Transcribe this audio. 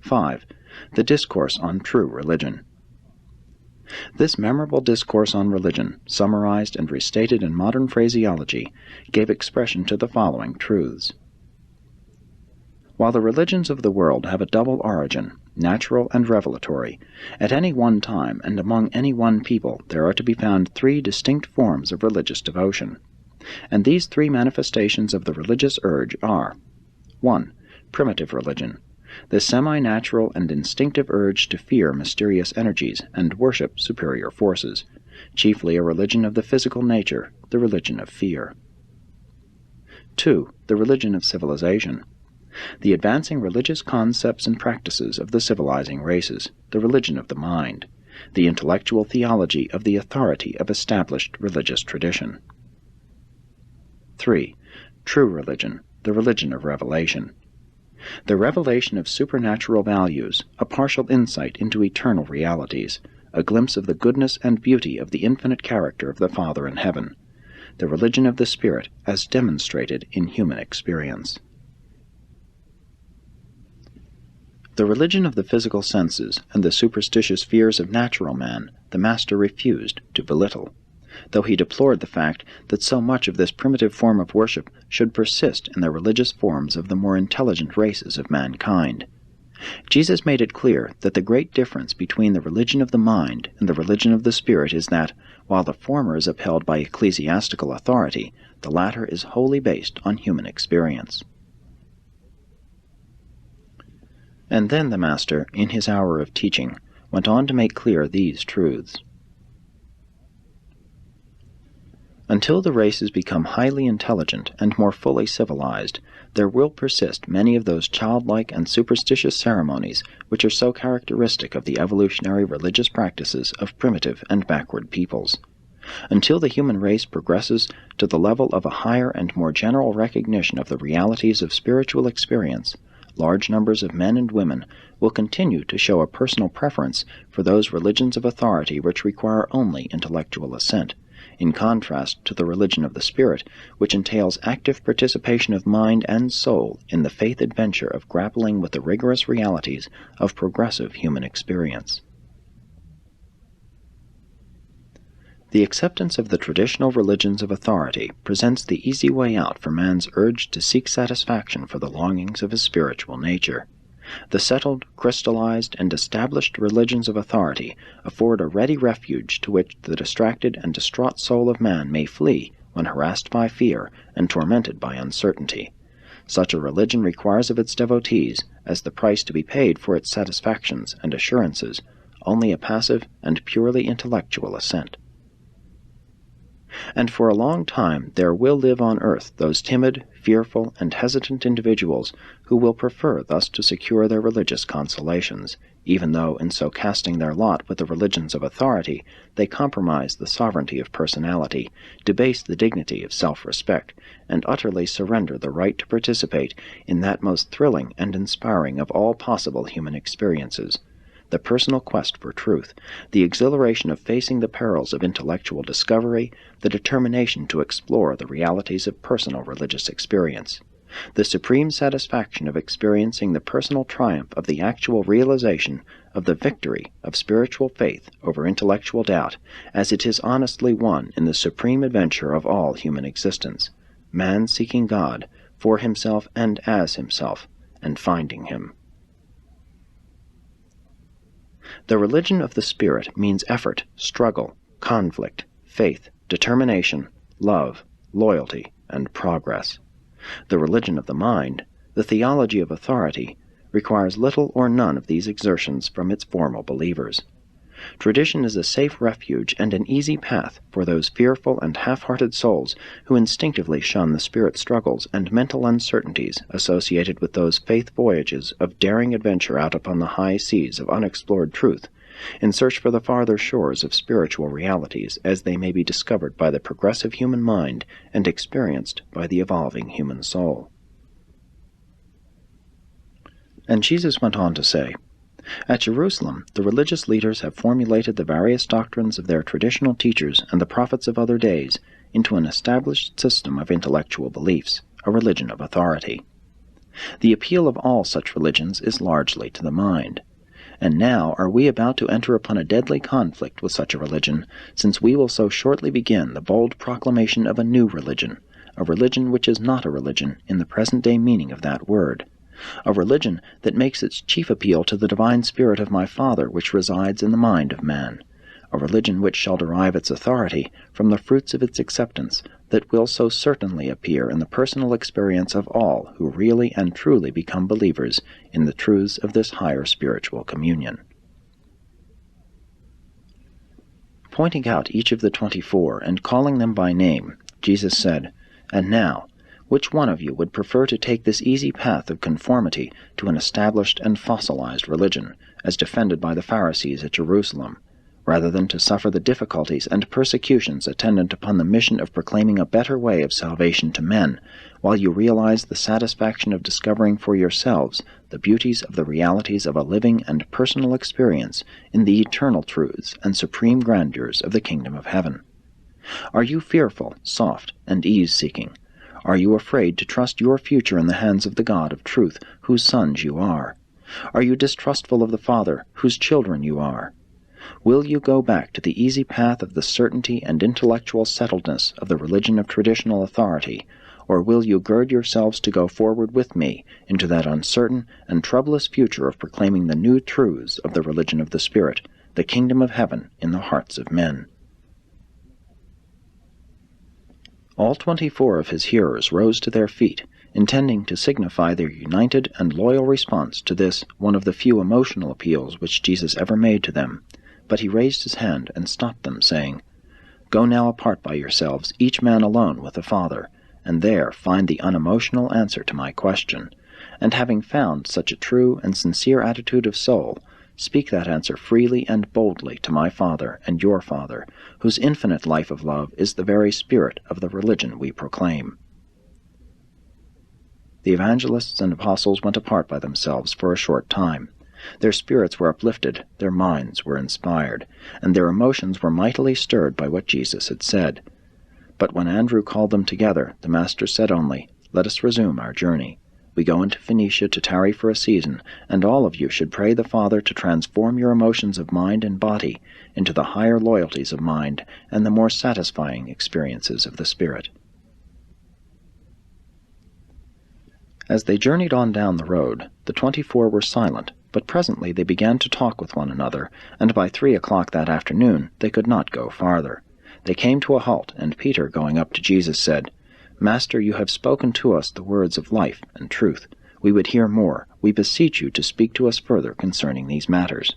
5. The Discourse on True Religion. This memorable discourse on religion, summarized and restated in modern phraseology, gave expression to the following truths. While the religions of the world have a double origin, natural and revelatory, at any one time and among any one people there are to be found three distinct forms of religious devotion. And these three manifestations of the religious urge are: 1. Primitive religion, the semi-natural and instinctive urge to fear mysterious energies and worship superior forces, chiefly a religion of the physical nature, the religion of fear. 2. The religion of civilization, the advancing religious concepts and practices of the civilizing races, the religion of the mind, the intellectual theology of the authority of established religious tradition. 3. True religion, the religion of revelation, the revelation of supernatural values, a partial insight into eternal realities, a glimpse of the goodness and beauty of the infinite character of the Father in heaven, the religion of the Spirit as demonstrated in human experience. The religion of the physical senses and the superstitious fears of natural man the Master refused to belittle, though he deplored the fact that so much of this primitive form of worship should persist in the religious forms of the more intelligent races of mankind. Jesus made it clear that the great difference between the religion of the mind and the religion of the Spirit is that, while the former is upheld by ecclesiastical authority, the latter is wholly based on human experience. And then the Master, in his hour of teaching, went on to make clear these truths. Until the races become highly intelligent and more fully civilized, there will persist many of those childlike and superstitious ceremonies which are so characteristic of the evolutionary religious practices of primitive and backward peoples. Until the human race progresses to the level of a higher and more general recognition of the realities of spiritual experience, large numbers of men and women will continue to show a personal preference for those religions of authority which require only intellectual assent, in contrast to the religion of the Spirit, which entails active participation of mind and soul in the faith adventure of grappling with the rigorous realities of progressive human experience. The acceptance of the traditional religions of authority presents the easy way out for man's urge to seek satisfaction for the longings of his spiritual nature. The settled, crystallized, and established religions of authority afford a ready refuge to which the distracted and distraught soul of man may flee when harassed by fear and tormented by uncertainty. Such a religion requires of its devotees, as the price to be paid for its satisfactions and assurances, only a passive and purely intellectual assent. And for a long time there will live on earth those timid, fearful, and hesitant individuals who will prefer thus to secure their religious consolations, even though in so casting their lot with the religions of authority they compromise the sovereignty of personality, debase the dignity of self-respect, and utterly surrender the right to participate in that most thrilling and inspiring of all possible human experiences, the personal quest for truth, the exhilaration of facing the perils of intellectual discovery, the determination to explore the realities of personal religious experience, the supreme satisfaction of experiencing the personal triumph of the actual realization of the victory of spiritual faith over intellectual doubt, as it is honestly won in the supreme adventure of all human existence, man seeking God for himself and as himself, and finding him. The religion of the Spirit means effort, struggle, conflict, faith, determination, love, loyalty, and progress. The religion of the mind, the theology of authority, requires little or none of these exertions from its formal believers. Tradition is a safe refuge and an easy path for those fearful and half-hearted souls who instinctively shun the spirit struggles and mental uncertainties associated with those faith voyages of daring adventure out upon the high seas of unexplored truth, in search for the farther shores of spiritual realities as they may be discovered by the progressive human mind and experienced by the evolving human soul. And Jesus went on to say, at Jerusalem, the religious leaders have formulated the various doctrines of their traditional teachers and the prophets of other days into an established system of intellectual beliefs, a religion of authority. The appeal of all such religions is largely to the mind. And now are we about to enter upon a deadly conflict with such a religion, since we will so shortly begin the bold proclamation of a new religion, a religion which is not a religion in the present-day meaning of that word, a religion that makes its chief appeal to the divine spirit of my Father which resides in the mind of man, a religion which shall derive its authority from the fruits of its acceptance that will so certainly appear in the personal experience of all who really and truly become believers in the truths of this higher spiritual communion. Pointing out each of the 24 and calling them by name, Jesus said, "And now, which one of you would prefer to take this easy path of conformity to an established and fossilized religion, as defended by the Pharisees at Jerusalem, rather than to suffer the difficulties and persecutions attendant upon the mission of proclaiming a better way of salvation to men, while you realize the satisfaction of discovering for yourselves the beauties of the realities of a living and personal experience in the eternal truths and supreme grandeurs of the kingdom of heaven? Are you fearful, soft, and ease-seeking? Are you afraid to trust your future in the hands of the God of truth, whose sons you are? Are you distrustful of the Father, whose children you are? Will you go back to the easy path of the certainty and intellectual settledness of the religion of traditional authority, or will you gird yourselves to go forward with me into that uncertain and troublous future of proclaiming the new truths of the religion of the Spirit, the kingdom of heaven in the hearts of men?" All 24 of his hearers rose to their feet, intending to signify their united and loyal response to this one of the few emotional appeals which Jesus ever made to them. But he raised his hand and stopped them, saying, "Go now apart by yourselves, each man alone with the Father, and there find the unemotional answer to my question. And having found such a true and sincere attitude of soul, speak that answer freely and boldly to my Father and your Father, whose infinite life of love is the very spirit of the religion we proclaim." The evangelists and apostles went apart by themselves for a short time. Their spirits were uplifted, their minds were inspired, and their emotions were mightily stirred by what Jesus had said. But when Andrew called them together, the Master said only, "Let us resume our journey. We go into Phoenicia to tarry for a season, and all of you should pray the Father to transform your emotions of mind and body into the higher loyalties of mind and the more satisfying experiences of the Spirit." As they journeyed on down the road, the 24 were silent, but presently they began to talk with one another, and by 3 o'clock that afternoon they could not go farther. They came to a halt, and Peter, going up to Jesus, said, "Master, you have spoken to us the words of life and truth. We would hear more. We beseech you to speak to us further concerning these matters."